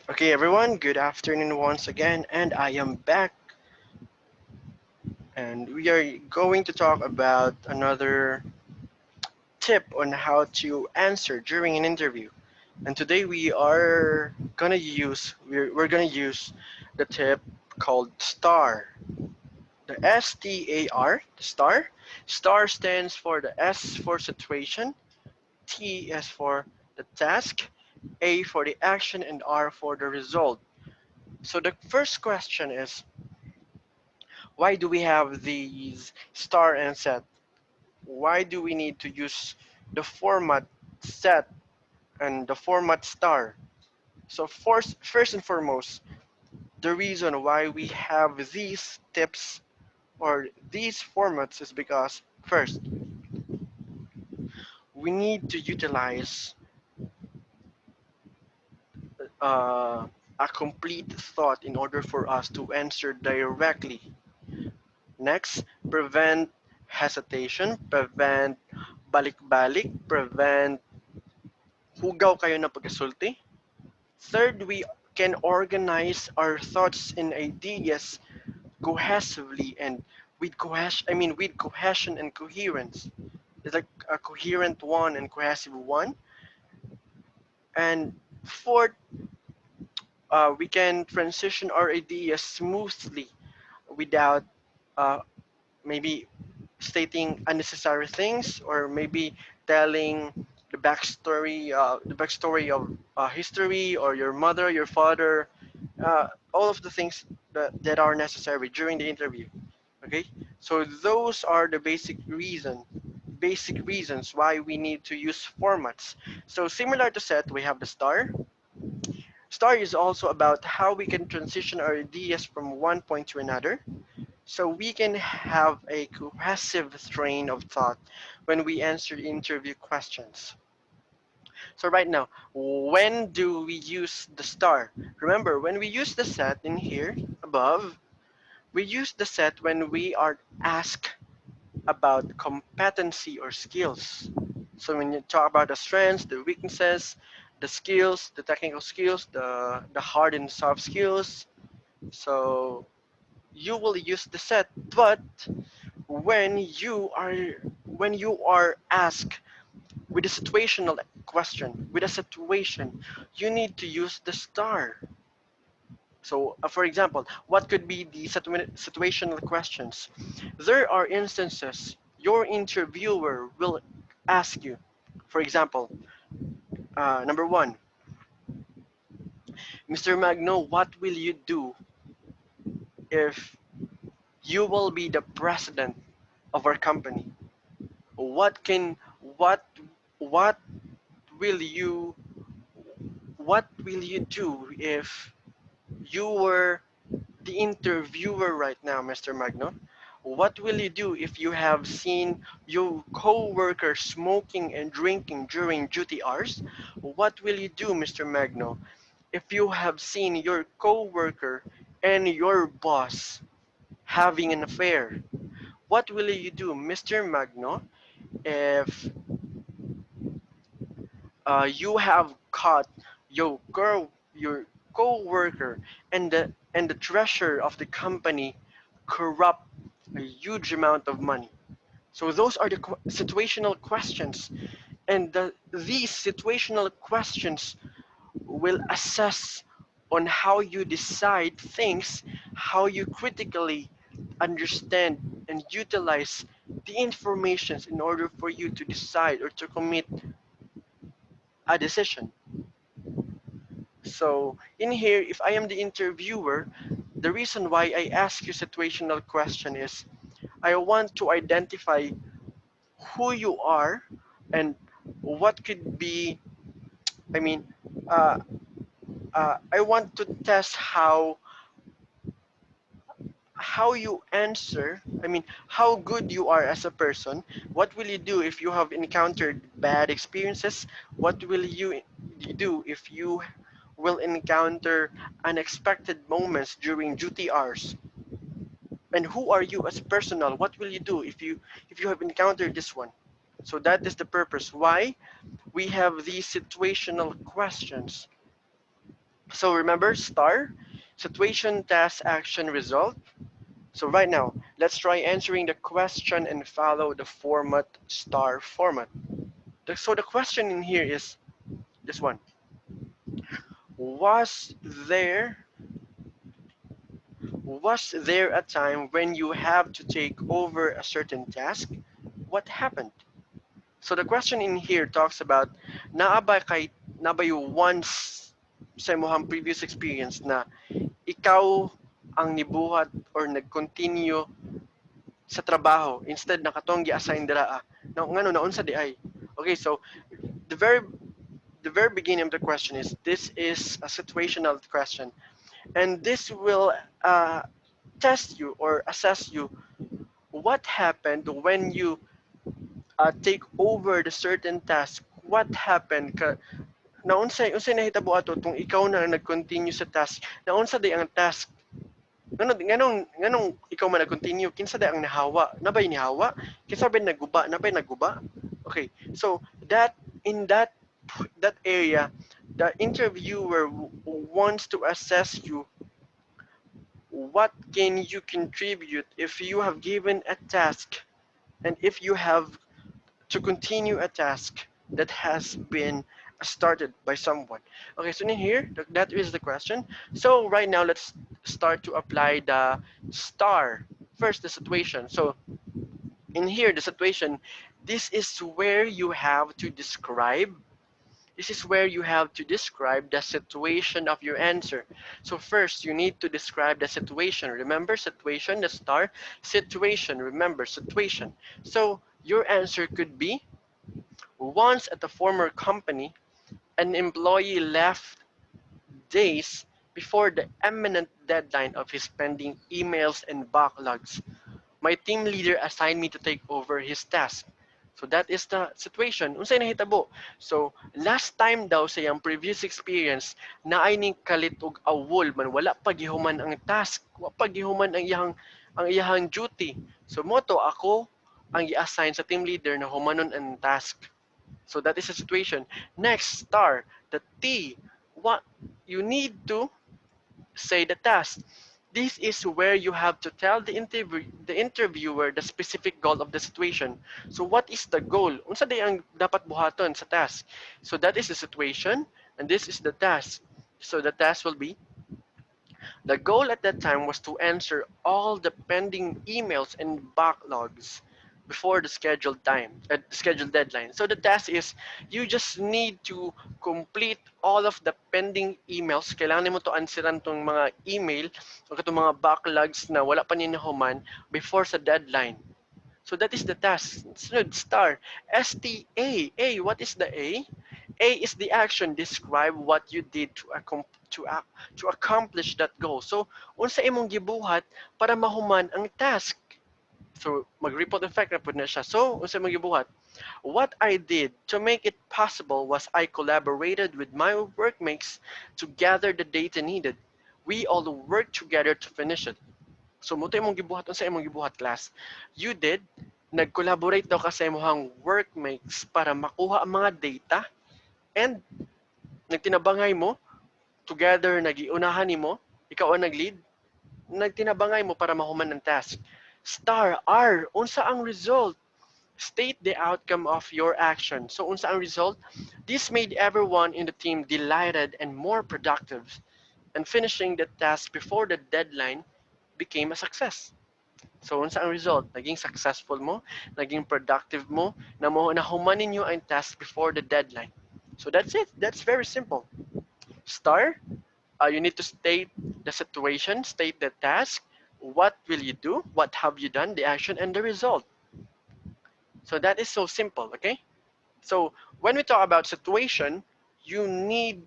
Okay, everyone, good afternoon once again, and I am back, and we are going to talk about another tip on how to answer during an interview. And today we're gonna use the tip called STAR. The STAR, the STAR. STAR stands for the S for situation, T is for the task, A for the action, and R for the result. So the first question is, why do we have these star and set? Why do we need to use the format set and the format star? So first and foremost, the reason why we have these tips or these formats is because first, we need to utilize uh, a complete thought in order for us to answer directly. Next, prevent hesitation, prevent balik-balik, prevent hugaw kayo na pagkasulti. Third, we can organize our thoughts and ideas cohesively and with cohesion and coherence. It's like a coherent one and cohesive one. And fourth, we can transition our ideas smoothly without uh, maybe stating unnecessary things or maybe telling the backstory of history or your mother, your father, all of the things that are necessary during the interview. Okay, so those are the basic reasons why we need to use formats. So similar to set, we have the star. Star is also about how we can transition our ideas from one point to another so we can have a cohesive train of thought when we answer interview questions. So right now, when do we use the star? Remember, when we use the set in here above, we use the set when we are asked about competency or skills. So when you talk about the strengths, the weaknesses, the skills, the technical skills, the hard and soft skills, so you will use the set. But when you are when you are asked with a situational question, with a situation, you need to use the star. So, for example, what could be the situational questions? There are instances your interviewer will ask you. For example, number one, Mr. Magno, what will you do if you will be the president of our company? What can what what will you what will you do if you were the interviewer right now, Mr. Magno? What will you do if you have seen your co-worker smoking and drinking during duty hours? What will you do, Mr. Magno, if you have seen your co-worker and your boss having an affair? What will you do, Mr. Magno, if you have caught your co-worker and the treasurer of the company corrupt a huge amount of money? So those are the situational questions, and these situational questions will assess on how you decide things, how you critically understand and utilize the informations in order for you to decide or to commit a decision. So in here, if I am the interviewer, the reason why I ask you situational question is I want to identify who you are and what could be, I mean, uh, I want to test how you answer, I mean, how good you are as a person. What will you do if you have encountered bad experiences? What will you do if you will encounter unexpected moments during duty hours? And who are you as personal? What will you do if you have encountered this one? So that is the purpose why we have these situational questions. So remember STAR, situation, task, action, result. So right now, let's try answering the question and follow the format STAR format. So the question in here is this one. Was there was there a time when you have to take over a certain task? What happened? So the question in here talks about na ba yung once sa imong previous experience na ikaw ang nibuhat or nag-continue sa trabaho instead na katong gi-assign dira na ngano naunsa di ay. Okay, so the very the very beginning of the question is this is a situational question, and this will test you or assess you what happened when you take over the certain task. What happened ka na unsay nahitabo ato tung ikaw na nag-continue sa task, na unsa day ang task, nganong ikaw man nag-continue, kinsa day ang nahawa, nabay nihawa, kinsa ba naguba, nabay naguba. Okay, so in that area, the interviewer wants to assess you what can you contribute if you have given a task and if you have to continue a task that has been started by someone. Okay, so in here, that is the question. So right now, let's start to apply the star. First, the situation. So in here, the situation, this is where you have to describe this is where you have to describe the situation of your answer. So first, you need to describe the situation. Remember situation, the star, situation, remember situation. So your answer could be, once at a former company, an employee left days before the imminent deadline of his pending emails and backlogs. My team leader assigned me to take over his task. So that is the situation. Unsay nahitabo? So last time daw sa iyang previous experience na ay ning kalit og awol man wala pa gihuman ang task, wa pa gihuman ang iyahang duty. So moto ako ang i-assign sa team leader na humanon ang task. So that is the situation. Next, star, the T. What you need to say the task. This is where you have to tell the interviewer the specific goal of the situation. So what is the goal? Unsa day ang dapat buhaton sa task? So that is the situation and this is the task. So the task will be, the goal at that time was to answer all the pending emails and backlogs before the scheduled deadline. So the task is, you just need to complete all of the pending emails. Kailangan mo to answeran tong mga email o katong mga backlogs na wala pa ninahuman before sa deadline. So that is the task. Sunod, star. STA. A. What is the A? A is the action. Describe what you did to accomplish that goal. So, unsa imong gibuhat para mahuman ang task. So, mag-report effect na po na siya. So, unsa imong gibuhat? What I did to make it possible was I collaborated with my workmates to gather the data needed. We all worked together to finish it. So mo imong gibuhat unsa imong gibuhat class. You did nag-collaborate daw ka sa imong workmates para makuha ang mga data and nagtinabangay mo together nagiunahan nimo ikaw ang nag-lead nagtinabangay mo para mahuman ang task. Star R, unsa ang result? State the outcome of your action. So unsa ang result? This made everyone in the team delighted and more productive, and finishing the task before the deadline became a success. So, unsa ang result? Naging successful mo, naging productive mo, nahuman ninyo ang task before the deadline. So, that's it. That's very simple. Star, you need to state the situation, state the task, what will you do, what have you done, the action, and the result. So, that is so simple, okay? So, when we talk about situation, you need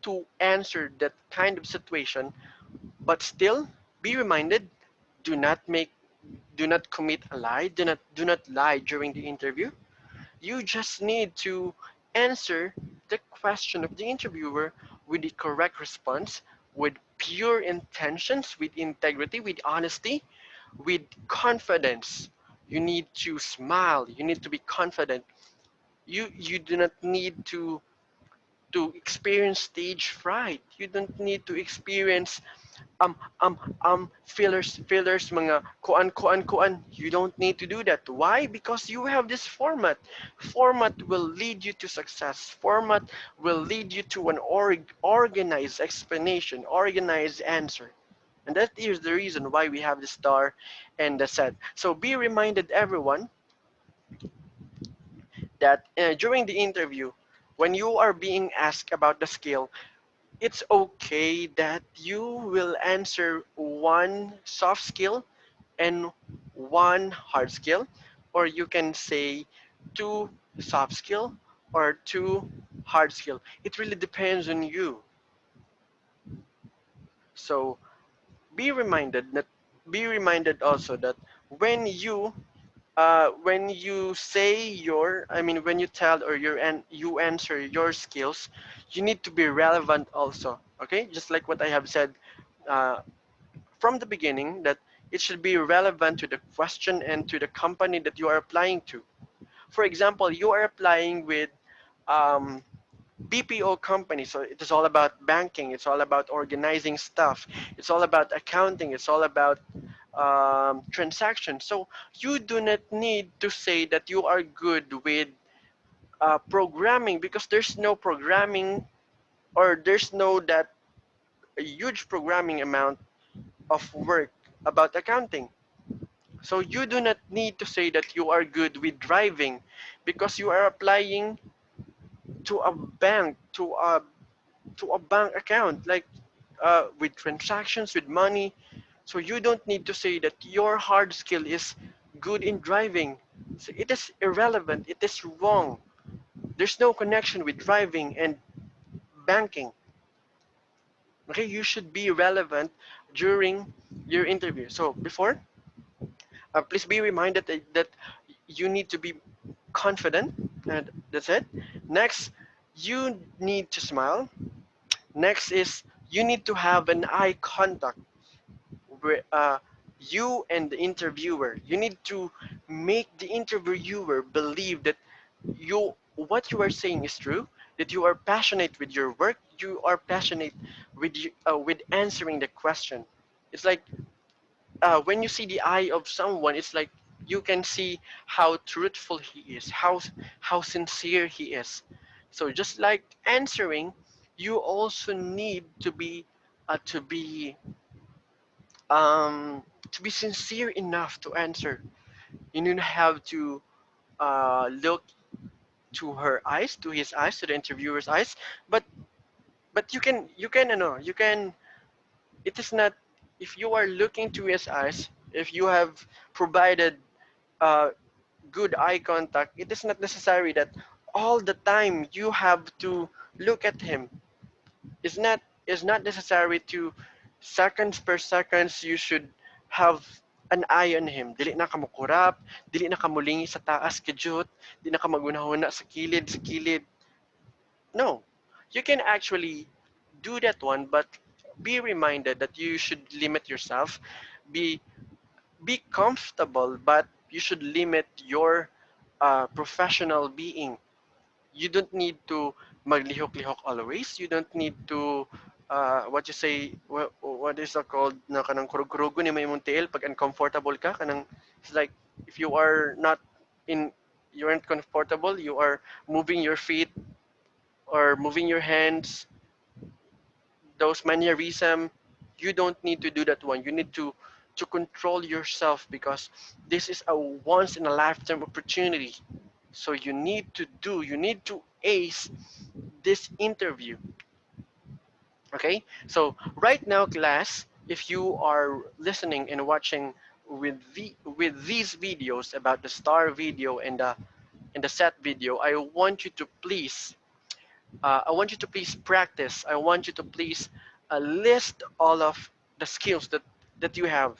to answer that kind of situation, but still be reminded, do not make do not commit a lie, do not lie during the interview. You just need to answer the question of the interviewer with the correct response, with pure intentions, with integrity, with honesty, with confidence. You need to smile, you need to be confident. You do not need to to experience stage fright. You don't need to experience fillers, mga kuan. You don't need to do that. Why? Because you have this format. Format will lead you to success. Format will lead you to an organized explanation, organized answer. And that is the reason why we have the star and the set. So be reminded, everyone, that during the interview, when you are being asked about the skill, it's okay that you will answer one soft skill and one hard skill, or you can say two soft skill or two hard skill. It really depends on you. So be reminded also that when you when you say your I mean when you tell or you answer your skills, you need to be relevant also. Okay, just like what I have said uh, from the beginning, that it should be relevant to the question and to the company that you are applying to. For example, you are applying with um, BPO company, so it is all about banking, it's all about organizing stuff, it's all about accounting, it's all about transactions. So you do not need to say that you are good with programming, because there's no programming, or there's no that a huge programming amount of work about accounting. So you do not need to say that you are good with driving, because you are applying to a bank, to a bank account, like with transactions, with money. So you don't need to say that your hard skill is good in driving. So it is irrelevant. It is wrong. There's no connection with driving and banking. Okay, you should be relevant during your interview. So before, please be reminded that you need to be confident, and that's it. Next, you need to smile. Next is you need to have an eye contact with you and the interviewer. You need to make the interviewer believe that what you are saying is true, that you are passionate with your work, you are passionate with answering the question. It's like when you see the eye of someone, it's like you can see how truthful he is, how sincere he is. So just like answering, you also need to be sincere enough to answer. You need to have to look to her eyes, to his eyes, to the interviewer's eyes. But you can. It is not, if you are looking to his eyes. If you have provided uh, good eye contact, it is not necessary that all the time you have to look at him. It's not necessary to seconds per seconds you should have an eye on him. Dili na ka mukurap, dili na ka mulingi sa taas kajut, dili na ka magunahuna sa kilid. No. You can actually do that one, but be reminded that you should limit yourself. Be be comfortable, but you should limit your professional being. You don't need to maglihok-lihok always. You don't need to what you say, what is that called, na kanang kurug-kurugo ni may imong tail pag uncomfortable ka kanang, it's like if you are not in you aren't comfortable, you are moving your feet or moving your hands, those mannerism, you don't need to do that one. You need to control yourself, because this is a once in a lifetime opportunity. So you need to ace this interview. Okay? So right now, class, if you are listening and watching with these videos about the star video and the set video, I want you to please practice. I want you to please list all of the skills that you have.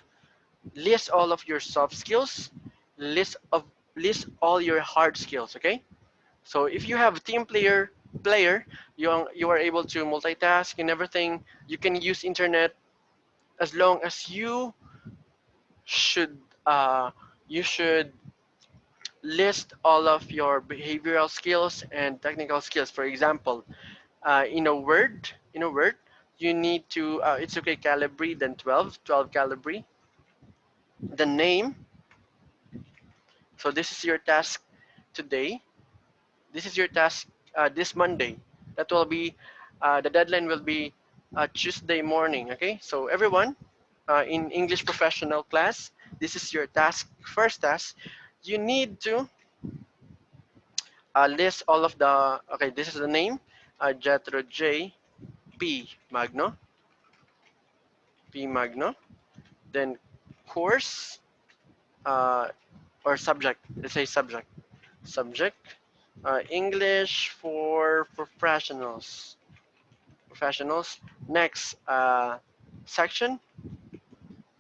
List all of your soft skills. List all your hard skills. Okay. So if you have a team player, you are able to multitask and everything. You can use internet, as long as should uh, you should list all of your behavioral skills and technical skills. For example, in a word, you need to, it's okay, Calibri, then 12 Calibri, the name. So this is your task today. This is your task this Monday. That will be, the deadline will be Tuesday morning. Okay, so everyone in English professional class, this is your task. First task, you need to list all of the. Okay, this is the name, Jethro J P Magno, P Magno. Then course uh, or subject. Let's say subject. Subject. English for professionals. Professionals. Next, section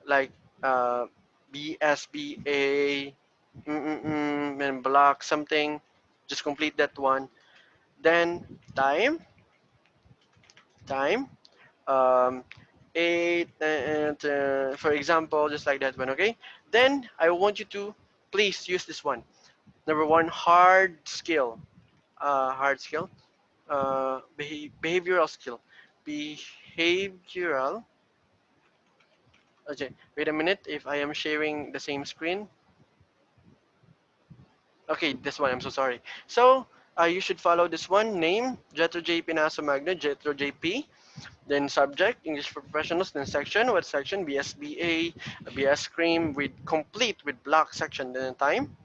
like uh, BSBA, and block something. Just complete that one. Then time, um, eight, and for example, just like that one. Okay. Then I want you to please use this one. Number one, hard skill. Hard skill. Behavioral skill. Behavioral. Okay, wait a minute. If I am sharing the same screen. Okay, this one. I'm so sorry. So you should follow this one. Name Jetro J Pinaso Magna Jetro JP. Then subject English for professionals. Then section. What section? BSBA. BS Cream with complete with block section. Then time.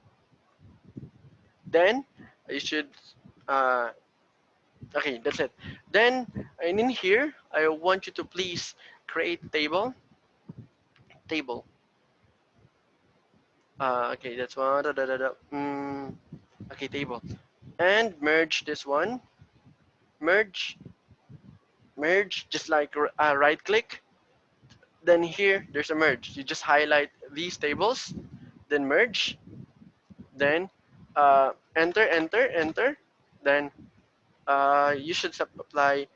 Then you should. Uh, okay, that's it. Then and in here, I want you to please create table. Table. Okay, that's one. Okay, table. And merge this one. Merge, merge, just like right click. Then here, there's a merge. You just highlight these tables, then merge, then enter. Then you should apply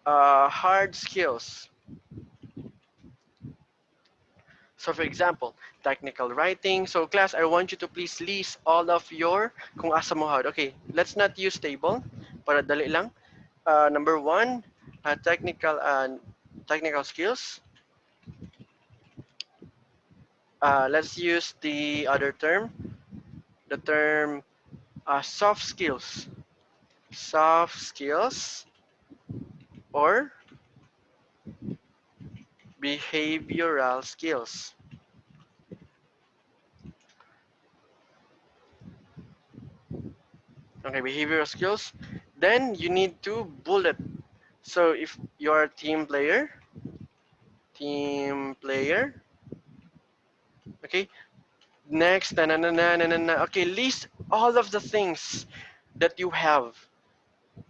hard skills. So for example, technical writing. So class, I want you to please list all of your kung asa mo hard. Okay, let's not use table para dali lang. Number one, technical skills. Let's use the other term, the term soft skills. Soft skills or behavioral skills. Okay, behavioral skills. Then you need to bullet. So if you're a team player, okay. Next, na na na na na na. Na. Okay, list all of the things that you have.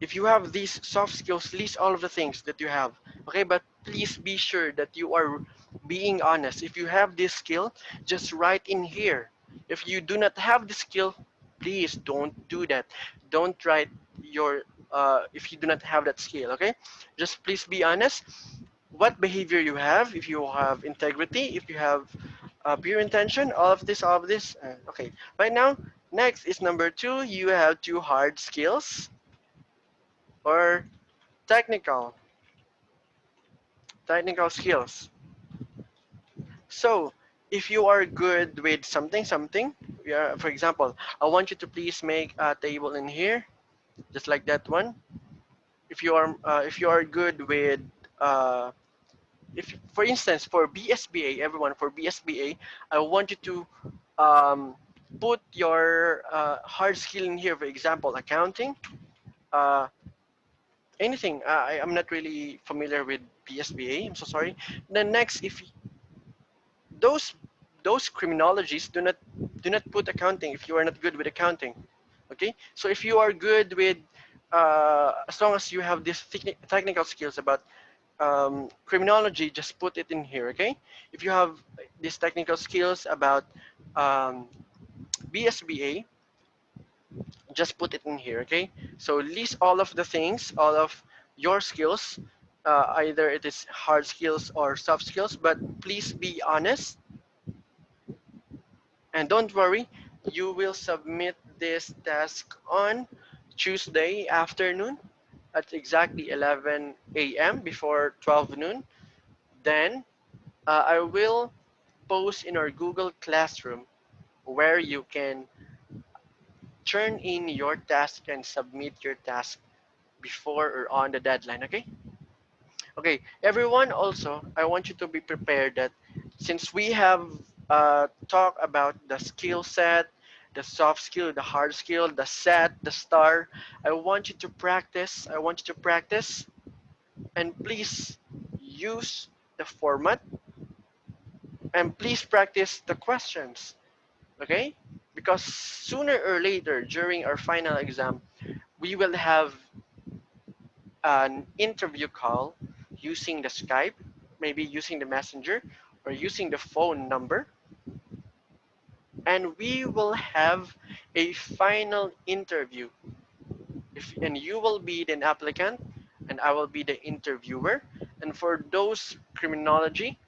If you have these soft skills, list all of the things that you have. Okay, but please be sure that you are being honest. If you have this skill, just write in here. If you do not have the skill, please don't do that. Don't write your if you do not have that skill. Okay, just please be honest. What behavior you have, if you have integrity, if you have pure intention, all of this. Okay, right now, next is number two. You have two hard skills or technical technical skills. So if you are good with something, yeah, for example, I want you to please make a table in here, just like that one. If you are good with uh, if for instance for BSBA, everyone for BSBA, I want you to put your hard skill in here. For example, accounting, uh, anything. I'm not really familiar with BSBA. I'm so sorry. Then next, if those those criminologies do not put accounting if you are not good with accounting. Okay, so if you are good with as long as you have these technical skills about criminology, just put it in here. Okay, if you have these technical skills about um, BSBA, just put it in here. Okay, so list all of the things, all of your skills, either it is hard skills or soft skills, but please be honest. And don't worry, you will submit this task on Tuesday afternoon. at exactly 11 a.m. before 12 noon. Then I will post in our Google Classroom where you can turn in your task and submit your task before or on the deadline. Okay? Okay, everyone. Also, I want you to be prepared that since we have talked about the skill set, the soft skill, the hard skill, the set, the star, I want you to practice. I want you to practice and please use the format and please practice the questions. Okay? Because sooner or later during our final exam, we will have an interview call using the Skype, maybe using the messenger or using the phone number, and we will have a final interview. And you will be the applicant and I will be the interviewer. And for those criminology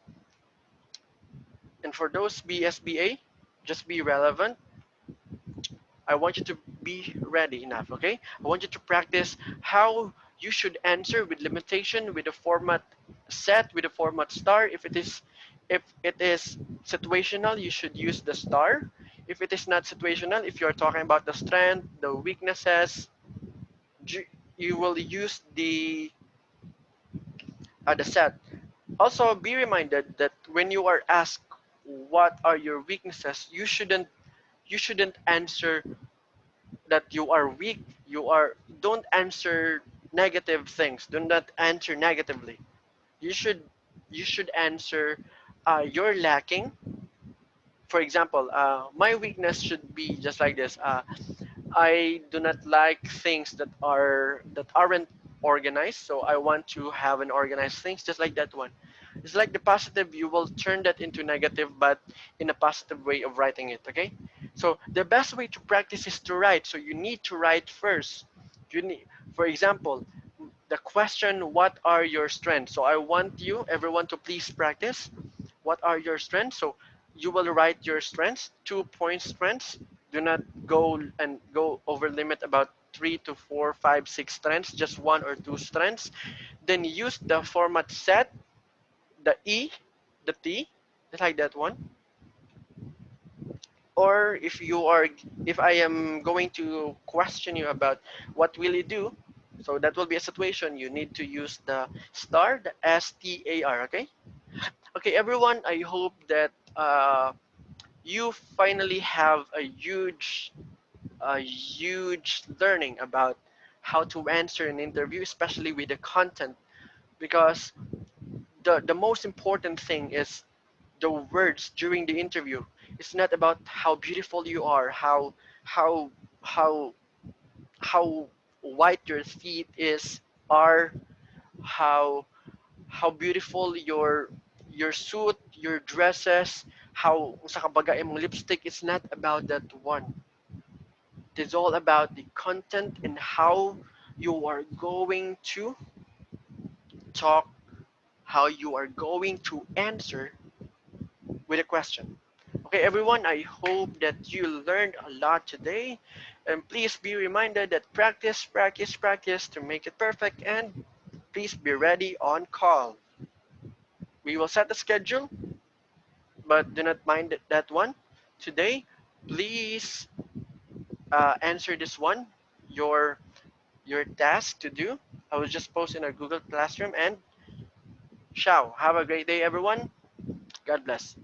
and for those BSBA, just be relevant. I want you to be ready enough, okay? I want you to practice how you should answer with limitation, with the format set, with the format star. If it is situational, you should use the star. If it is not situational, if you're talking about the strength, the weaknesses, you will use the set. Also, be reminded that when you are asked what are your weaknesses, you shouldn't answer that you are weak. Don't answer negative things. Do not answer negatively. You should answer you're lacking. For example, my weakness should be just like this. I do not like things that aren't organized, so I want to have an organized things just like that one. It's like the positive, you will turn that into negative, but in a positive way of writing it, okay? So the best way to practice is to write. So you need to write first. You need, for example, the question, what are your strengths? So I want you, everyone, to please practice. What are your strengths? So you will write your strengths, 2 point strengths. Do not go over limit about 3 to 4, 5, 6 strengths, just one or two strengths. Then use the format set, the E, the T, just like that one. Or if I am going to question you about what will you do, so that will be a situation. You need to use the star, the STAR. Okay. Okay, everyone. I hope that you finally have a huge learning about how to answer an interview, especially with the content, because the most important thing is the words during the interview. It's not about how beautiful you are, how how how white your teeth are, how how beautiful your suit, your dresses, how sa kabaga imong lipstick. It's not about that one. It's all about the content and how you are going to talk, how you are going to answer with a question. Okay, everyone, I hope that you learned a lot today. And please be reminded that practice, practice, practice to make it perfect. And please be ready on call. We will set the schedule, but do not mind that one. Today, please answer this one, your your task to do. I will just post in our Google Classroom and ciao. Have a great day, everyone. God bless.